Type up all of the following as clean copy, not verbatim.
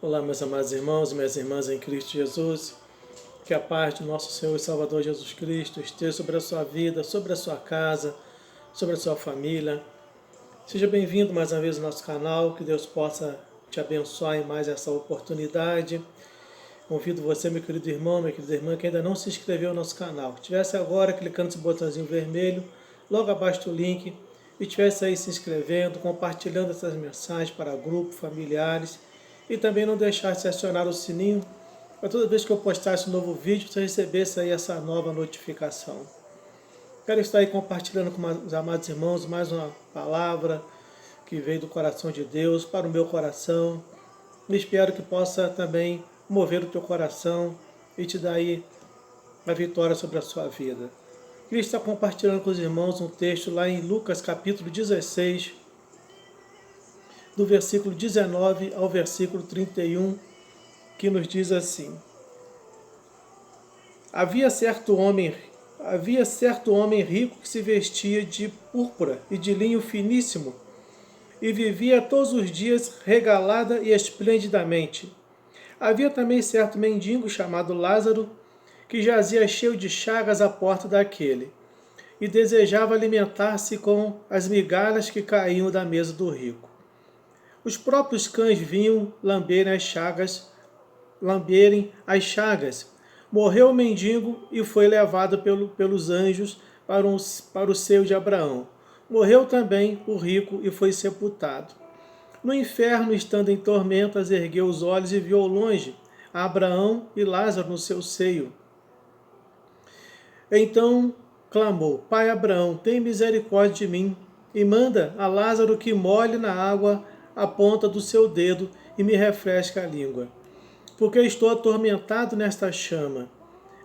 Olá, meus amados irmãos e minhas irmãs em Cristo Jesus. Que a paz do nosso Senhor e Salvador Jesus Cristo esteja sobre a sua vida, sobre a sua casa, sobre a sua família. Seja bem-vindo mais uma vez ao nosso canal, que Deus possa te abençoar em mais essa oportunidade. Convido você, meu querido irmão, minha querida irmã, que ainda não se inscreveu no nosso canal, que estivesse agora clicando nesse botãozinho vermelho, logo abaixo do link, e estivesse aí se inscrevendo, compartilhando essas mensagens para grupos, familiares, e também não deixasse de acionar o sininho, para toda vez que eu postasse um novo vídeo, você recebesse aí essa nova notificação. Quero estar aí compartilhando com os amados irmãos mais uma palavra que veio do coração de Deus para o meu coração. E espero que possa também mover o teu coração e te dar aí a vitória sobre a sua vida. Queria estar compartilhando com os irmãos um texto lá em Lucas capítulo 16, do versículo 19 ao versículo 31, que nos diz assim: Havia certo homem rico que se vestia de púrpura e de linho finíssimo e vivia todos os dias regalada e esplendidamente. Havia também certo mendigo chamado Lázaro, que jazia cheio de chagas à porta daquele, e desejava alimentar-se com as migalhas que caíam da mesa do rico. Os próprios cães vinham lamberem as chagas. Morreu o mendigo e foi levado pelos anjos para o seio de Abraão. Morreu também o rico e foi sepultado. No inferno, estando em tormentas, ergueu os olhos e viu ao longe a Abraão e Lázaro no seu seio. Então clamou: Pai Abraão, tem misericórdia de mim, e manda a Lázaro que molhe na água a ponta do seu dedo e me refresque a língua, porque estou atormentado nesta chama.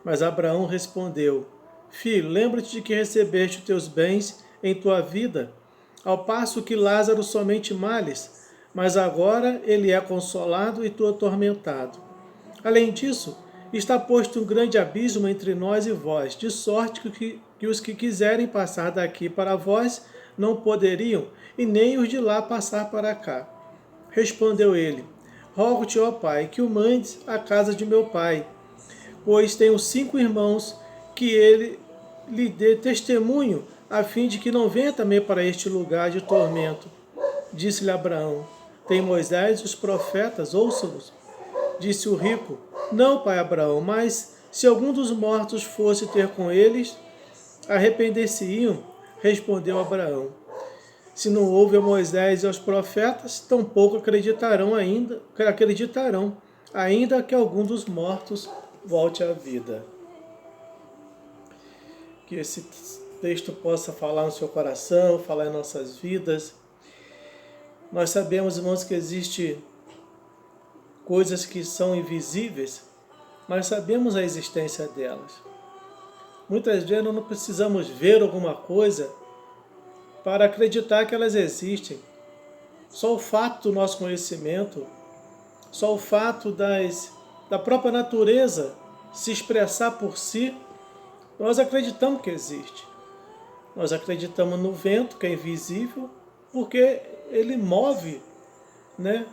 Mas Abraão respondeu: Filho, lembra-te de que recebeste os teus bens em tua vida, ao passo que Lázaro somente males, mas agora ele é consolado e tu atormentado. Além disso, está posto um grande abismo entre nós e vós, de sorte que os que quiserem passar daqui para vós não poderiam, e nem os de lá passar para cá. Respondeu ele: Rogo-te, ó Pai, que o mandes à casa de meu pai, pois tenho 5 irmãos, que ele lhe dê testemunho, a fim de que não venha também para este lugar de tormento. Disse-lhe Abraão: Tem Moisés e os profetas, ouça-los. Disse o rico: Não, pai Abraão, mas se algum dos mortos fosse ter com eles, arrepender-se-iam. Respondeu Abraão: Se não houve a Moisés e aos profetas, tampouco acreditarão, ainda que algum dos mortos volte à vida. Que esse texto possa falar no seu coração, falar em nossas vidas. Nós sabemos, irmãos, que existem coisas que são invisíveis, mas sabemos a existência delas. Muitas vezes não precisamos ver alguma coisa para acreditar que elas existem. Só o fato do nosso conhecimento, só o fato da própria natureza se expressar por si, nós acreditamos que existe. Nós acreditamos no vento, que é invisível, porque ele move, né?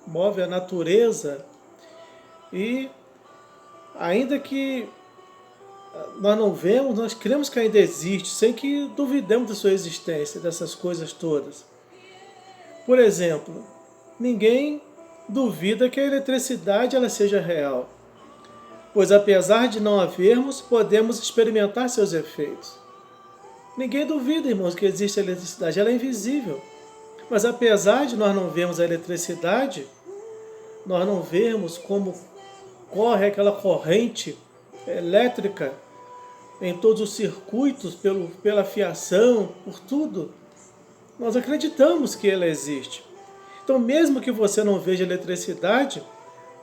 Move a natureza. E ainda que nós não vemos, nós cremos que ainda existe, sem que duvidemos da sua existência, dessas coisas todas. Por exemplo, ninguém duvida que a eletricidade ela seja real, pois apesar de não a vermos, podemos experimentar seus efeitos. Ninguém duvida, irmãos, que existe a eletricidade, ela é invisível. Mas apesar de nós não vermos a eletricidade, nós não vemos como corre aquela corrente elétrica em todos os circuitos, pela fiação, por tudo. Nós acreditamos que ela existe. Então, mesmo que você não veja eletricidade,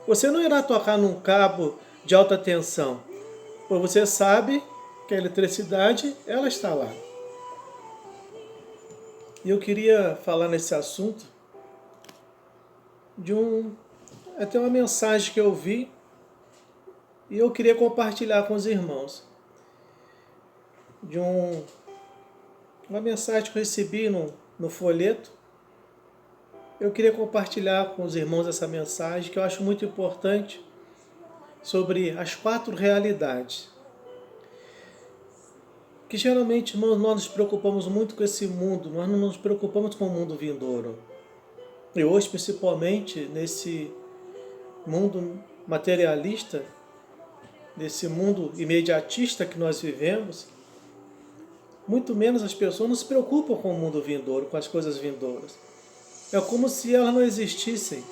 você não irá tocar num cabo de alta tensão, pois você sabe que a eletricidade ela está lá. E eu queria falar nesse assunto de até uma mensagem que eu vi e eu queria compartilhar com os irmãos. De uma mensagem que eu recebi no folheto eu queria compartilhar com os irmãos essa mensagem que eu acho muito importante sobre as 4 realidades. Que geralmente, irmãos, nós nos preocupamos muito com esse mundo, nós não nos preocupamos com o mundo vindouro. E hoje, principalmente, nesse mundo materialista, nesse mundo imediatista que nós vivemos, muito menos as pessoas não se preocupam com o mundo vindouro, com as coisas vindouras. É como se elas não existissem.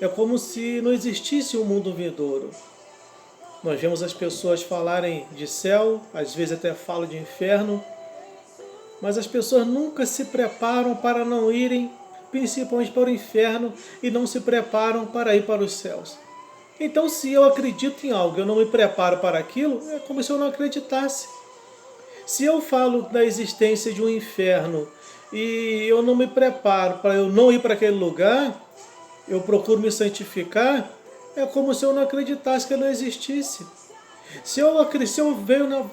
É como se não existisse um mundo vindouro. Nós vemos as pessoas falarem de céu, às vezes até falam de inferno, mas as pessoas nunca se preparam para não irem, principalmente para o inferno, e não se preparam para ir para os céus. Então, se eu acredito em algo e eu não me preparo para aquilo, é como se eu não acreditasse. Se eu falo da existência de um inferno e eu não me preparo para eu não ir para aquele lugar, eu procuro me santificar, é como se eu não acreditasse que ele não existisse. Se eu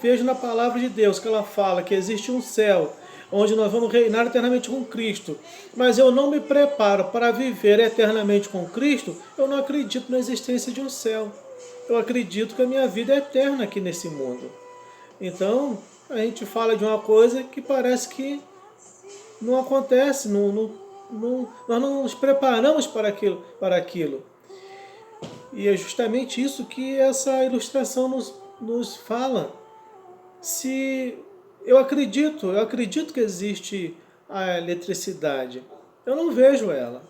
vejo na palavra de Deus que ela fala que existe um céu, onde nós vamos reinar eternamente com Cristo, mas eu não me preparo para viver eternamente com Cristo, eu não acredito na existência de um céu. Eu acredito que a minha vida é eterna aqui nesse mundo. Então, a gente fala de uma coisa que parece que não acontece, nós não nos preparamos para aquilo. E é justamente isso que essa ilustração nos fala. Se eu acredito que existe a eletricidade, eu não vejo ela.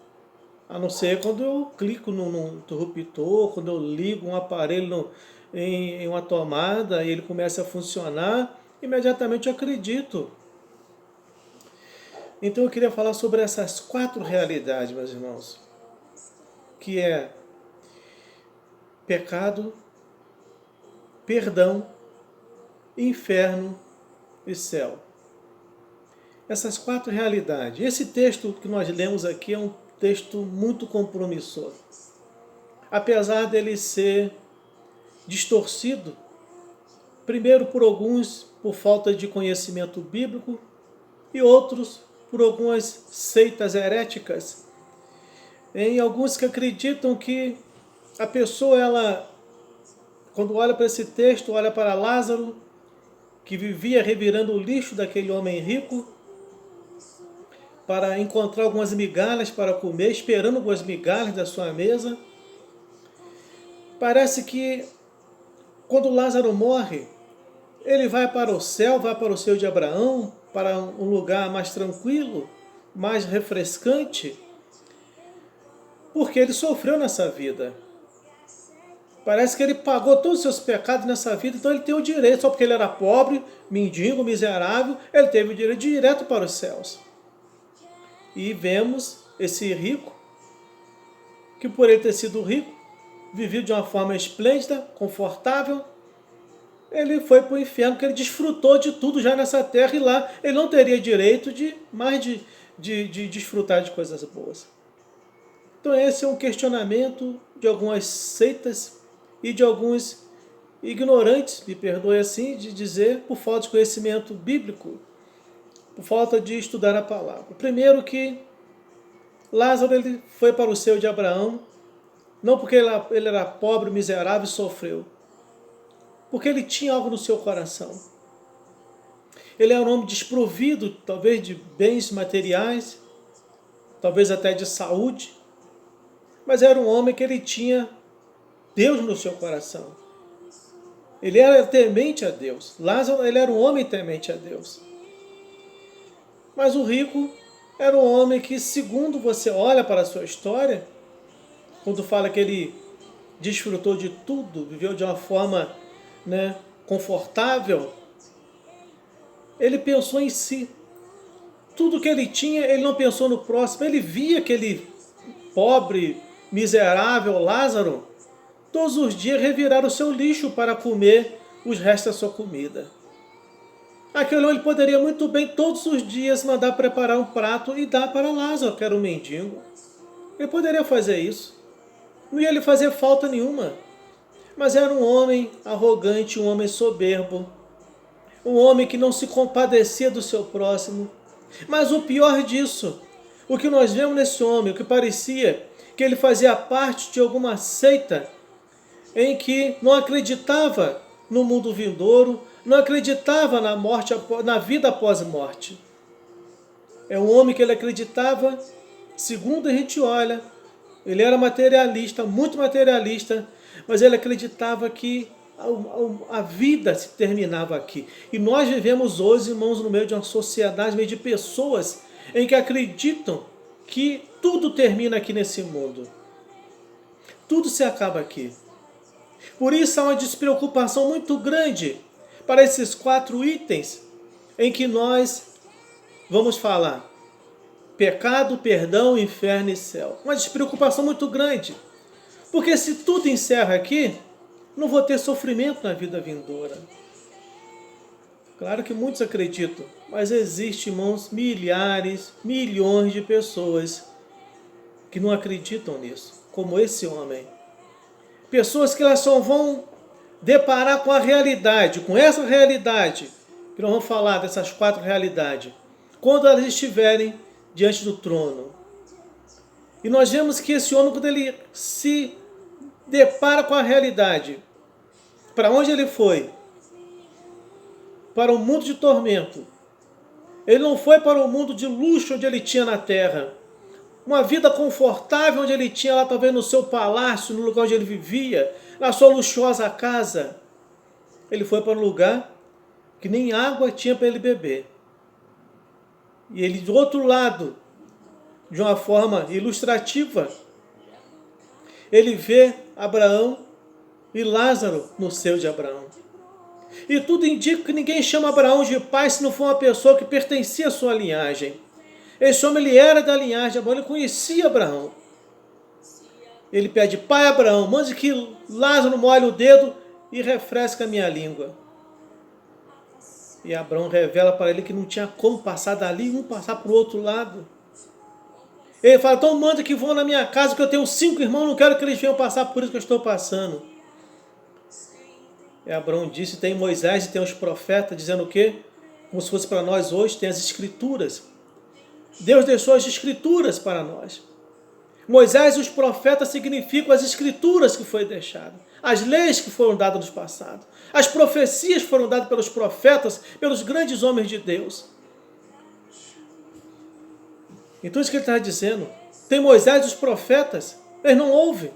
A não ser quando eu clico no interruptor, quando eu ligo um aparelho em uma tomada e ele começa a funcionar, imediatamente eu acredito. Então eu queria falar sobre essas 4 realidades, meus irmãos, que é pecado, perdão, inferno e céu. Essas 4 realidades. Esse texto que nós lemos aqui é um texto muito compromissor. Apesar dele ser distorcido, primeiro por alguns por falta de conhecimento bíblico e outros por algumas seitas heréticas. Em alguns que acreditam que a pessoa, ela, quando olha para esse texto, olha para Lázaro, que vivia revirando o lixo daquele homem rico, para encontrar algumas migalhas para comer, esperando algumas migalhas da sua mesa. Parece que quando Lázaro morre, ele vai para o céu, vai para o seio de Abraão, para um lugar mais tranquilo, mais refrescante, porque ele sofreu nessa vida. Parece que ele pagou todos os seus pecados nessa vida, então ele tem o direito, só porque ele era pobre, mendigo, miserável, ele teve o direito de ir direto para os céus. E vemos esse rico, que por ele ter sido rico, viveu de uma forma esplêndida, confortável, ele foi para o inferno, porque ele desfrutou de tudo já nessa terra, e lá ele não teria direito de desfrutar de coisas boas. Então esse é um questionamento de algumas seitas e de alguns ignorantes, me perdoe assim, de dizer, por falta de conhecimento bíblico, por falta de estudar a palavra. Primeiro que Lázaro ele foi para o seio de Abraão, não porque ele era pobre, miserável e sofreu, porque ele tinha algo no seu coração. Ele era um homem desprovido, talvez de bens materiais, talvez até de saúde, mas era um homem que ele tinha Deus no seu coração. Ele era temente a Deus. Lázaro, ele era um homem temente a Deus. Mas o rico era um homem que, segundo você olha para a sua história, quando fala que ele desfrutou de tudo, viveu de uma forma, confortável, ele pensou em si. Tudo que ele tinha, ele não pensou no próximo. Ele via aquele pobre, miserável Lázaro todos os dias revirar o seu lixo para comer os restos da sua comida. Aquele homem poderia muito bem todos os dias mandar preparar um prato e dar para Lázaro, que era um mendigo. Ele poderia fazer isso. Não ia lhe fazer falta nenhuma. Mas era um homem arrogante, um homem soberbo, um homem que não se compadecia do seu próximo. Mas o pior disso, O que nós vemos nesse homem, o que parecia que ele fazia parte de alguma seita em que não acreditava no mundo vindouro, não acreditava na morte, na vida após a morte. É um homem que ele acreditava, segundo a gente olha, ele era materialista, muito materialista, mas ele acreditava que a vida se terminava aqui. E nós vivemos hoje, irmãos, no meio de uma sociedade, no meio de pessoas em que acreditam que tudo termina aqui nesse mundo. Tudo se acaba aqui. Por isso há uma despreocupação muito grande para esses 4 itens em que nós vamos falar: pecado, perdão, inferno e céu. Uma despreocupação muito grande. Porque se tudo encerra aqui, não vou ter sofrimento na vida vindoura. Claro que muitos acreditam, mas existem, irmãos, milhares, milhões de pessoas que não acreditam nisso, como esse homem. Pessoas que elas só vão deparar com a realidade, com essa realidade, que nós vamos falar dessas 4 realidades, quando elas estiverem diante do trono. E nós vemos que esse homem, quando ele se depara com a realidade, para onde ele foi? Para um mundo de tormento. Ele não foi para o mundo de luxo onde ele tinha na terra. Uma vida confortável onde ele tinha lá, talvez no seu palácio, no lugar onde ele vivia, na sua luxuosa casa. Ele foi para um lugar que nem água tinha para ele beber. E ele, do outro lado, de uma forma ilustrativa, ele vê Abraão e Lázaro no seio de Abraão. E tudo indica que ninguém chama Abraão de pai se não for uma pessoa que pertencia à sua linhagem. Esse homem, ele era da linhagem de Abraão, ele conhecia Abraão. Ele pede: pai Abraão, mande que Lázaro molhe o dedo e refresque a minha língua. E Abraão revela para ele que não tinha como passar dali e passar para o outro lado. Ele fala: então manda que vão na minha casa, que eu tenho 5 irmãos, não quero que eles venham passar por isso que eu estou passando. E Abraão disse: tem Moisés e tem os profetas, dizendo o quê? Como se fosse para nós hoje, tem as escrituras. Deus deixou as escrituras para nós. Moisés e os profetas significam as escrituras que foi deixado, as leis que foram dadas no passado, as profecias foram dadas pelos profetas, pelos grandes homens de Deus. Então isso que ele está dizendo, tem Moisés e os profetas, eles não ouvem.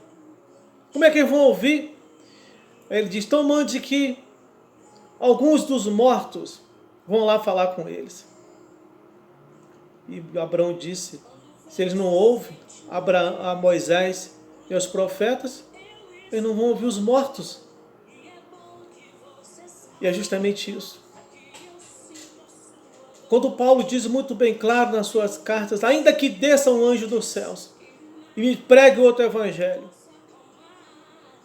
Como é que eles vão ouvir? Ele diz: então mande que alguns dos mortos vão lá falar com eles. E Abraão disse: se eles não ouvem a Moisés e os profetas, eles não vão ouvir os mortos. E é justamente isso. Quando Paulo diz muito bem claro nas suas cartas: ainda que desça um anjo dos céus e me pregue outro evangelho.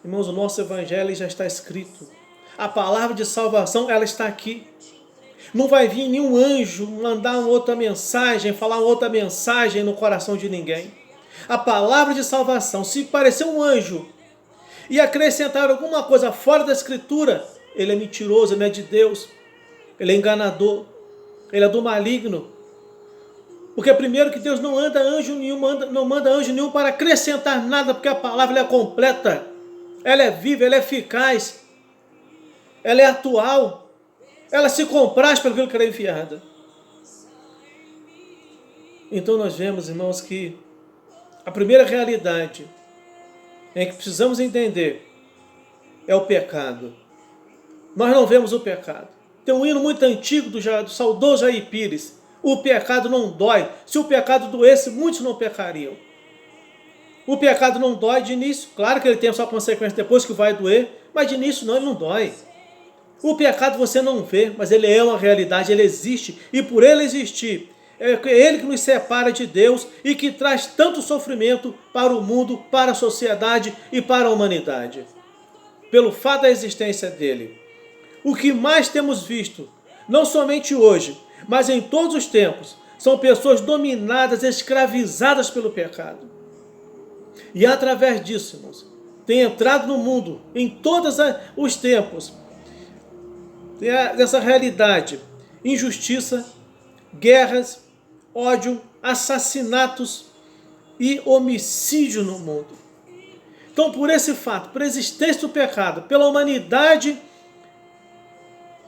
Irmãos, o nosso evangelho já está escrito. A palavra de salvação, ela está aqui. Não vai vir nenhum anjo mandar uma outra mensagem, falar uma outra mensagem no coração de ninguém. A palavra de salvação, se parecer um anjo e acrescentar alguma coisa fora da escritura, ele é mentiroso, ele não é de Deus, ele é enganador, ele é do maligno. Porque primeiro que Deus não manda anjo nenhum para acrescentar nada, porque a palavra é completa, ela é viva, ela é eficaz, ela é atual. Ela se compraz pelo que ela é enviada. Então nós vemos, irmãos, que a primeira realidade em que precisamos entender é o pecado. Nós não vemos o pecado. Tem um hino muito antigo do saudoso Jair Pires: o pecado não dói. Se o pecado doesse, muitos não pecariam. O pecado não dói de início. Claro que ele tem a sua consequência depois que vai doer, mas de início não, ele não dói. O pecado você não vê, mas ele é uma realidade, ele existe. E por ele existir, é ele que nos separa de Deus e que traz tanto sofrimento para o mundo, para a sociedade e para a humanidade. Pelo fato da existência dele. O que mais temos visto, não somente hoje, mas em todos os tempos, são pessoas dominadas, escravizadas pelo pecado. E através disso, irmãos, tem entrado no mundo, em todos os tempos, dessa realidade: injustiça, guerras, ódio, assassinatos e homicídio no mundo. Então, por esse fato, por existência do pecado, pela humanidade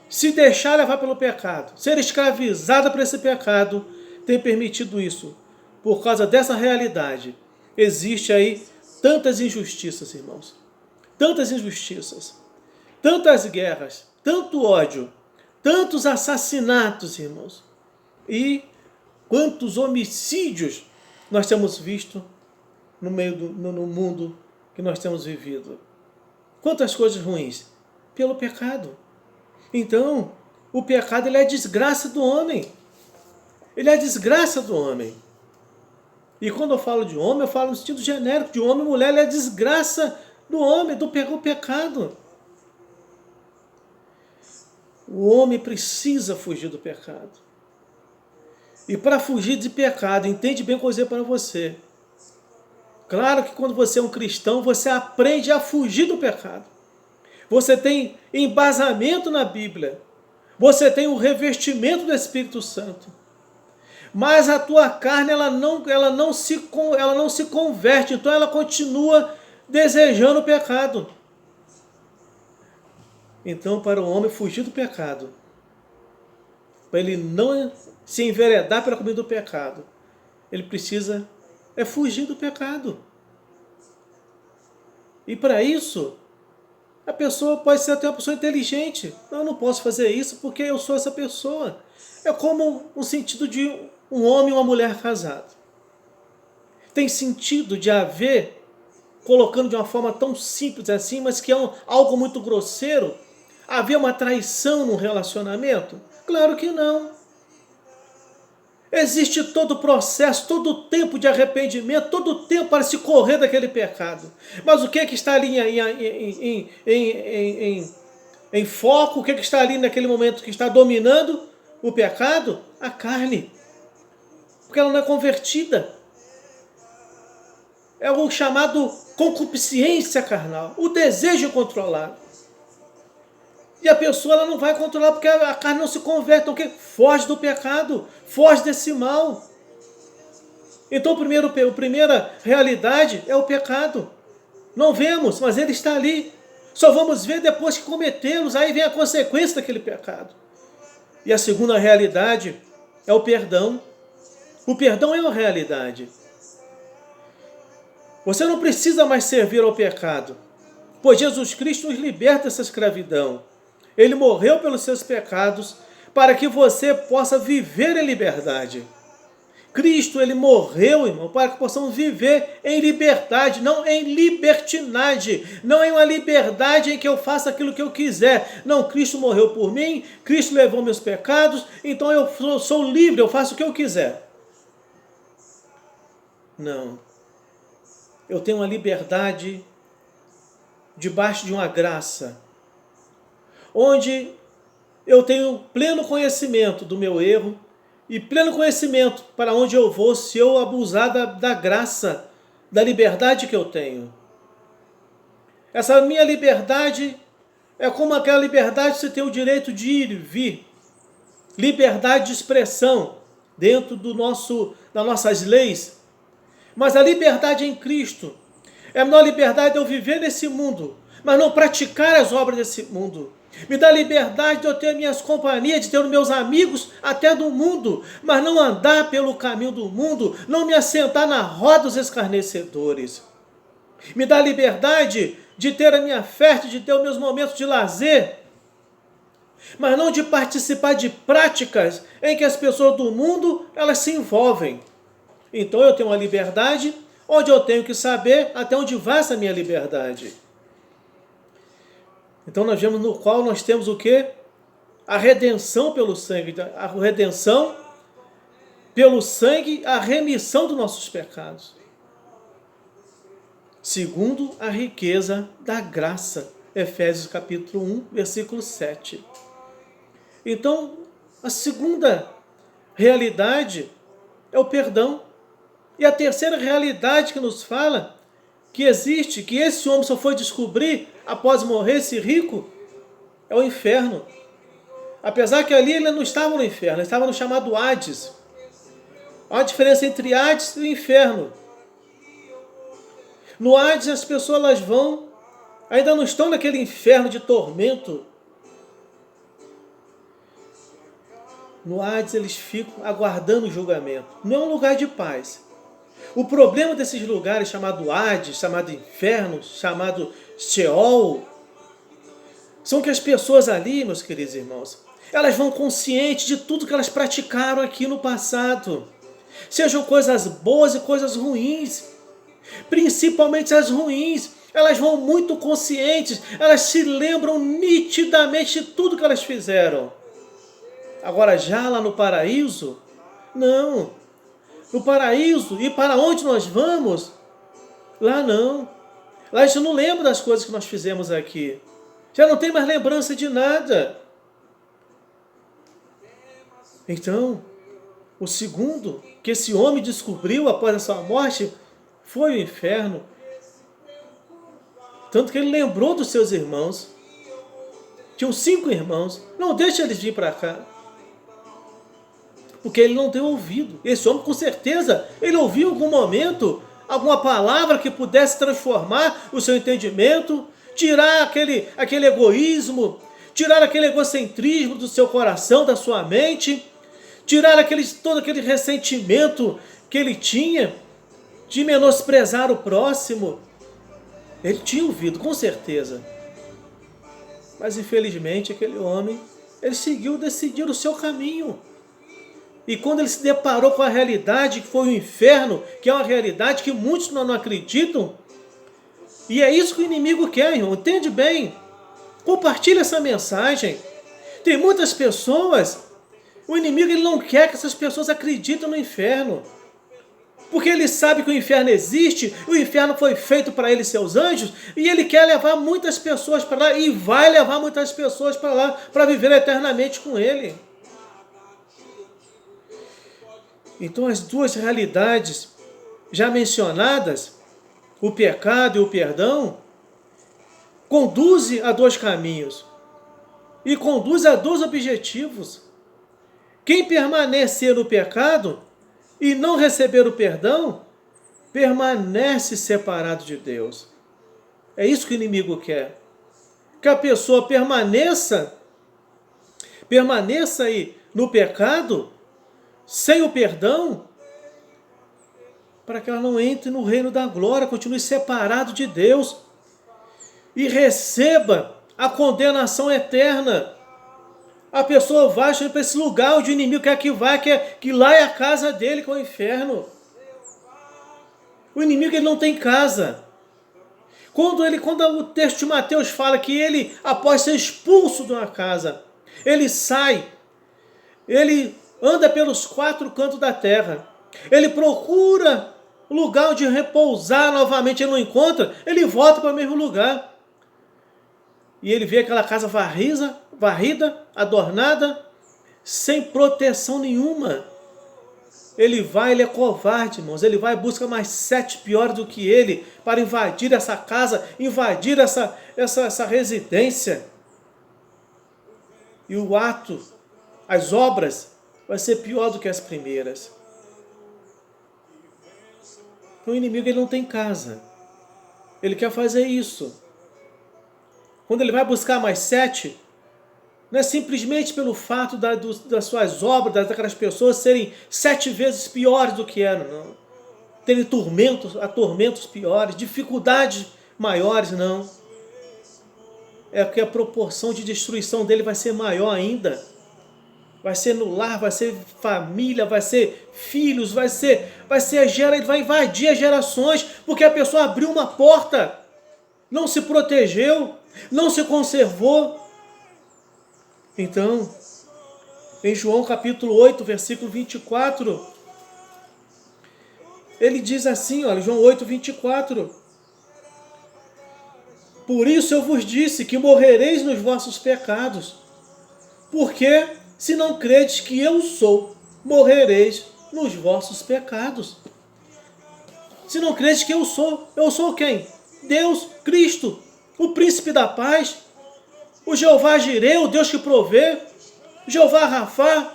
se deixar levar pelo pecado, ser escravizada por esse pecado, tem permitido isso. Por causa dessa realidade, existe aí tantas injustiças, irmãos. Tantas injustiças, tantas guerras, tanto ódio, tantos assassinatos, irmãos. E quantos homicídios nós temos visto no mundo que nós temos vivido. Quantas coisas ruins? Pelo pecado. Então, o pecado ele é a desgraça do homem. Ele é a desgraça do homem. E quando eu falo de homem, eu falo no sentido genérico de homem e mulher, ele é a desgraça do homem, do pecado. O homem precisa fugir do pecado. E para fugir de pecado, entende bem o que eu vou dizer para você. Claro que quando você é um cristão, você aprende a fugir do pecado. Você tem embasamento na Bíblia. Você tem o revestimento do Espírito Santo. Mas a tua carne, ela não se converte, então ela continua desejando o pecado. Então, para o homem fugir do pecado, para ele não se enveredar pela comida do pecado, ele precisa fugir do pecado. E para isso, a pessoa pode ser até uma pessoa inteligente. Eu não posso fazer isso porque eu sou essa pessoa. É como o sentido de um homem e uma mulher casados. Tem sentido de haver, colocando de uma forma tão simples assim, mas que é algo muito grosseiro, haver uma traição no relacionamento? Claro que não. Existe todo o processo, todo o tempo de arrependimento, todo o tempo para se correr daquele pecado. Mas o que está ali em foco? O que está ali naquele momento que está dominando o pecado? A carne. Porque ela não é convertida. É o chamado concupiscência carnal, o desejo controlado. E a pessoa ela não vai controlar porque a carne não se converte. Então o quê? Foge do pecado, foge desse mal. Então a primeira realidade é o pecado. Não vemos, mas ele está ali. Só vamos ver depois que cometê-los, aí vem a consequência daquele pecado. E a segunda realidade é o perdão. O perdão é uma realidade. Você não precisa mais servir ao pecado, pois Jesus Cristo nos liberta dessa escravidão. Ele morreu pelos seus pecados para que você possa viver em liberdade. Cristo, ele morreu, irmão, para que possamos viver em liberdade, não em libertinagem, não em uma liberdade em que eu faça aquilo que eu quiser. Não, Cristo morreu por mim, Cristo levou meus pecados, então eu sou livre, eu faço o que eu quiser. Não. Eu tenho uma liberdade debaixo de uma graça, onde eu tenho pleno conhecimento do meu erro e pleno conhecimento para onde eu vou se eu abusar da graça, da liberdade que eu tenho. Essa minha liberdade é como aquela liberdade que você tem o direito de ir e vir. Liberdade de expressão dentro das nossas leis. Mas a liberdade em Cristo é a menor liberdade de eu viver nesse mundo, mas não praticar as obras desse mundo. Me dá liberdade de eu ter minhas companhias, de ter os meus amigos até do mundo, mas não andar pelo caminho do mundo, não me assentar na roda dos escarnecedores. Me dá liberdade de ter a minha festa, de ter os meus momentos de lazer, mas não de participar de práticas em que as pessoas do mundo elas se envolvem. Então eu tenho uma liberdade onde eu tenho que saber até onde vai essa minha liberdade. Então nós vemos no qual nós temos o quê? A redenção pelo sangue. A redenção pelo sangue, a remissão dos nossos pecados. Segundo a riqueza da graça. Efésios capítulo 1, versículo 7. Então, a segunda realidade é o perdão. E a terceira realidade que nos fala que existe, que esse homem só foi descobrir após morrer, esse rico, é o inferno. Apesar que ali ele não estava no inferno, ele estava no chamado Hades. Há uma diferença entre Hades e o inferno. No Hades as pessoas elas vão, ainda não estão naquele inferno de tormento. No Hades eles ficam aguardando o julgamento. Não é um lugar de paz. O problema desses lugares chamado Hades, chamado inferno, chamado Sheol, são que as pessoas ali, meus queridos irmãos, elas vão conscientes de tudo que elas praticaram aqui no passado. Sejam coisas boas e coisas ruins. Principalmente as ruins. Elas vão muito conscientes. Elas se lembram nitidamente de tudo que elas fizeram. Agora já lá no paraíso, não. No paraíso, e para onde nós vamos? Lá não. Lá a gente não lembra das coisas que nós fizemos aqui. Já não tem mais lembrança de nada. Então, o segundo que esse homem descobriu após a sua morte foi o inferno. Tanto que ele lembrou dos seus irmãos. Tinham 5 irmãos. Não deixa eles vir para cá. Porque ele não deu ouvido. Esse homem, com certeza, ele ouviu em algum momento alguma palavra que pudesse transformar o seu entendimento, tirar aquele egoísmo, tirar aquele egocentrismo do seu coração, da sua mente, tirar todo aquele ressentimento que ele tinha de menosprezar o próximo. Ele tinha ouvido, com certeza. Mas, infelizmente, aquele homem, ele decidiu o seu caminho. E quando ele se deparou com a realidade que foi o inferno, que é uma realidade que muitos não acreditam, e é isso que o inimigo quer, irmão, entende bem? Compartilha essa mensagem. Tem muitas pessoas, o inimigo ele não quer que essas pessoas acreditem no inferno. Porque ele sabe que o inferno existe, o inferno foi feito para ele e seus anjos, e ele quer levar muitas pessoas para lá, e vai levar muitas pessoas para lá, para viver eternamente com ele. Então as duas realidades já mencionadas, o pecado e o perdão, conduzem a 2 caminhos e conduzem a 2 objetivos. Quem permanecer no pecado e não receber o perdão, permanece separado de Deus. É isso que o inimigo quer. Que a pessoa permaneça aí no pecado, sem o perdão, para que ela não entre no reino da glória, continue separado de Deus e receba a condenação eterna. A pessoa vai para esse lugar onde o inimigo quer que vá, que lá é a casa dele, que é o inferno. O inimigo ele não tem casa. Quando o texto de Mateus fala que ele, após ser expulso de uma casa, ele sai, ele anda pelos 4 cantos da terra, ele procura um lugar onde repousar novamente, ele não encontra, ele volta para o mesmo lugar. E ele vê aquela casa varrida, adornada, sem proteção nenhuma. Ele é covarde, irmãos. Ele vai e busca mais 7 piores do que ele para invadir essa casa, invadir essa residência. E o ato, as obras, vai ser pior do que as primeiras. O inimigo ele não tem casa. Ele quer fazer isso. Quando ele vai buscar mais 7, não é simplesmente pelo fato das suas obras, daquelas pessoas serem 7 vezes piores do que eram, não. Terem tormentos piores, dificuldades maiores, não. É que a proporção de destruição dele vai ser maior ainda. Vai ser no lar, vai ser família, vai ser filhos, ele vai invadir as gerações, porque a pessoa abriu uma porta, não se protegeu, não se conservou. Então, em João capítulo 8, versículo 24, ele diz assim, olha, João 8, 24. Por isso eu vos disse que morrereis nos vossos pecados, porque se não credes que eu sou, morrereis nos vossos pecados. Se não credes que eu sou quem? Deus, Cristo, o príncipe da paz, o Jeová Jireh, o Deus que provê, Jeová Rafá,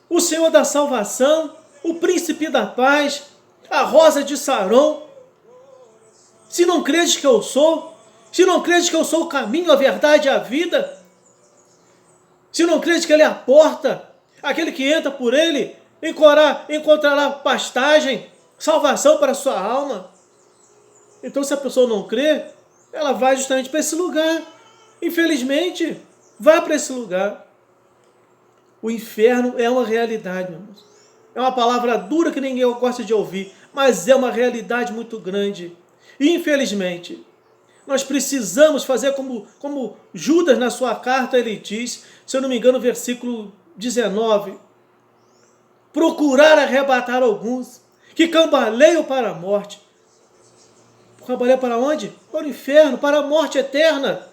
o Senhor da salvação, o príncipe da paz, a rosa de Saron. Se não credes que eu sou, se não credes que eu sou o caminho, a verdade e a vida, se não credes que Ele é a porta, aquele que entra por Ele encontrará pastagem, salvação para a sua alma. Então, se a pessoa não crê, ela vai justamente para esse lugar. Infelizmente, vá para esse lugar. O inferno é uma realidade, meu irmão. É uma palavra dura que ninguém gosta de ouvir, mas é uma realidade muito grande. Infelizmente, nós precisamos fazer como Judas na sua carta, ele diz, se eu não me engano, versículo 19, procurar arrebatar alguns que cambaleiam para a morte. Cambaleia para onde? Para o inferno, para a morte eterna.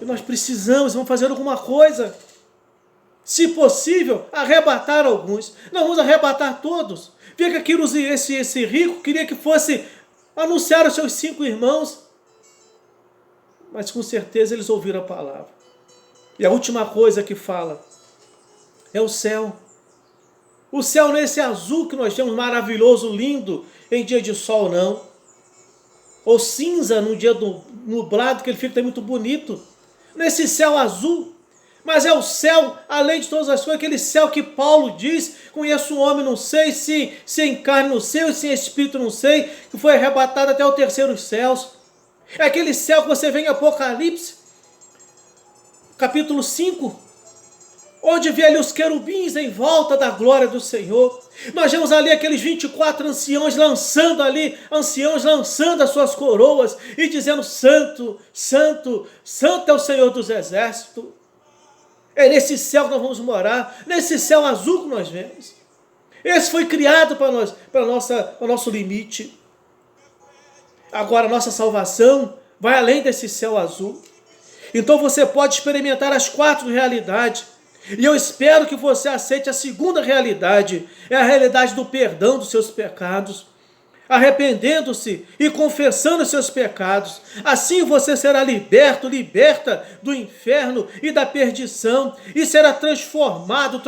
E nós vamos fazer alguma coisa. Se possível, arrebatar alguns. Não vamos arrebatar todos. Vê que aquilo, esse rico queria que fosse anunciar aos seus 5 irmãos. Mas com certeza eles ouviram a palavra. E a última coisa que fala é o céu. O céu não é esse azul que nós temos maravilhoso, lindo, em dia de sol, não. Ou cinza num dia nublado, que ele fica muito bonito. Nesse céu azul. Mas é o céu, além de todas as coisas, aquele céu que Paulo diz, conheço um homem, não sei, se em carne não sei, se em espírito não sei, que foi arrebatado até o terceiro céus. É aquele céu que você vê em Apocalipse, capítulo 5, onde vê ali os querubins em volta da glória do Senhor. Nós vemos ali aqueles 24 anciãos lançando as suas coroas e dizendo: Santo, Santo, Santo é o Senhor dos exércitos. É nesse céu que nós vamos morar, nesse céu azul que nós vemos. Esse foi criado para o nosso limite. Agora a nossa salvação vai além desse céu azul. Então você pode experimentar as 4 realidades. E eu espero que você aceite a segunda realidade. É a realidade do perdão dos seus pecados. Arrependendo-se e confessando os seus pecados. Assim você será liberta do inferno e da perdição. E será transformada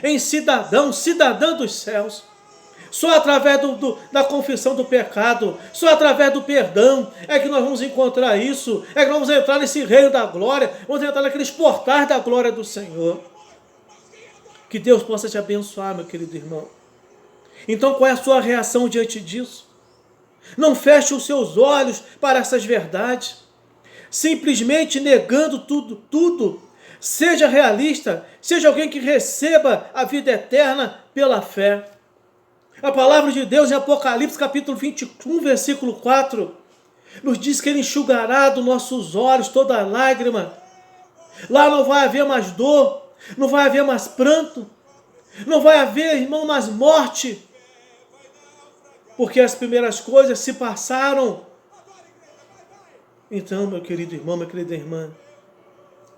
em cidadã dos céus. Só através da confissão do pecado, só através do perdão é que nós vamos encontrar isso, é que nós vamos entrar nesse reino da glória, vamos entrar naqueles portais da glória do Senhor. Que Deus possa te abençoar, meu querido irmão. Então, qual é a sua reação diante disso? Não feche os seus olhos para essas verdades, simplesmente negando tudo. Seja realista, seja alguém que receba a vida eterna pela fé. A palavra de Deus em Apocalipse capítulo 21, versículo 4, nos diz que Ele enxugará dos nossos olhos toda lágrima. Lá não vai haver mais dor, não vai haver mais pranto, não vai haver, irmão, mais morte, porque as primeiras coisas se passaram. Então, meu querido irmão, minha querida irmã,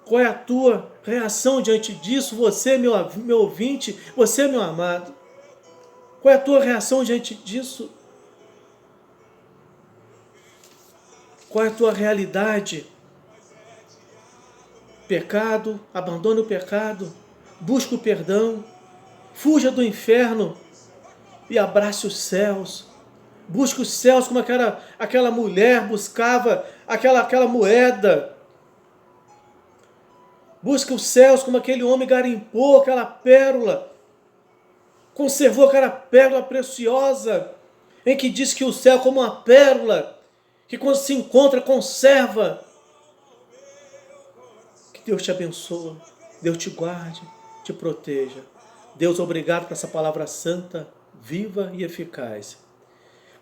qual é a tua reação diante disso? Você, meu ouvinte, você, meu amado. Qual é a tua reação diante disso? Qual é a tua realidade? Pecado, abandone o pecado, busque o perdão, fuja do inferno e abrace os céus. Busque os céus como aquela mulher buscava aquela moeda. Busque os céus como aquele homem garimpou aquela pérola. Conservou aquela pérola preciosa, em que diz que o céu é como uma pérola, que quando se encontra, conserva. Que Deus te abençoe, Deus te guarde, te proteja. Deus, obrigado por essa palavra santa, viva e eficaz.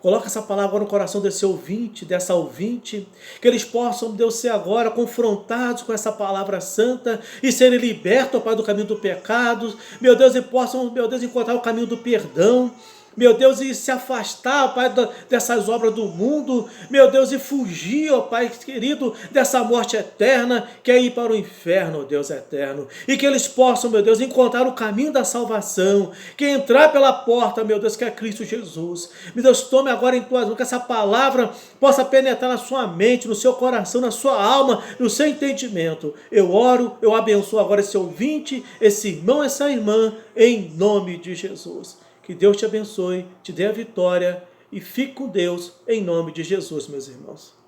Coloca essa palavra no coração desse ouvinte, dessa ouvinte, que eles possam, Deus, ser agora confrontados com essa palavra santa e serem libertos, Pai, do caminho do pecado. Meu Deus, e possam, meu Deus, encontrar o caminho do perdão. meu Deus, e se afastar, Pai, dessas obras do mundo, meu Deus, e fugir, ó Pai querido, dessa morte eterna, que é ir para o inferno, ó Deus eterno, e que eles possam, meu Deus, encontrar o caminho da salvação, que entrar pela porta, meu Deus, que é Cristo Jesus. Meu Deus, tome agora em tuas mãos, que essa palavra possa penetrar na sua mente, no seu coração, na sua alma, no seu entendimento. Eu oro, eu abençoo agora esse ouvinte, esse irmão, essa irmã, em nome de Jesus. Que Deus te abençoe, te dê a vitória e fique com Deus em nome de Jesus, meus irmãos.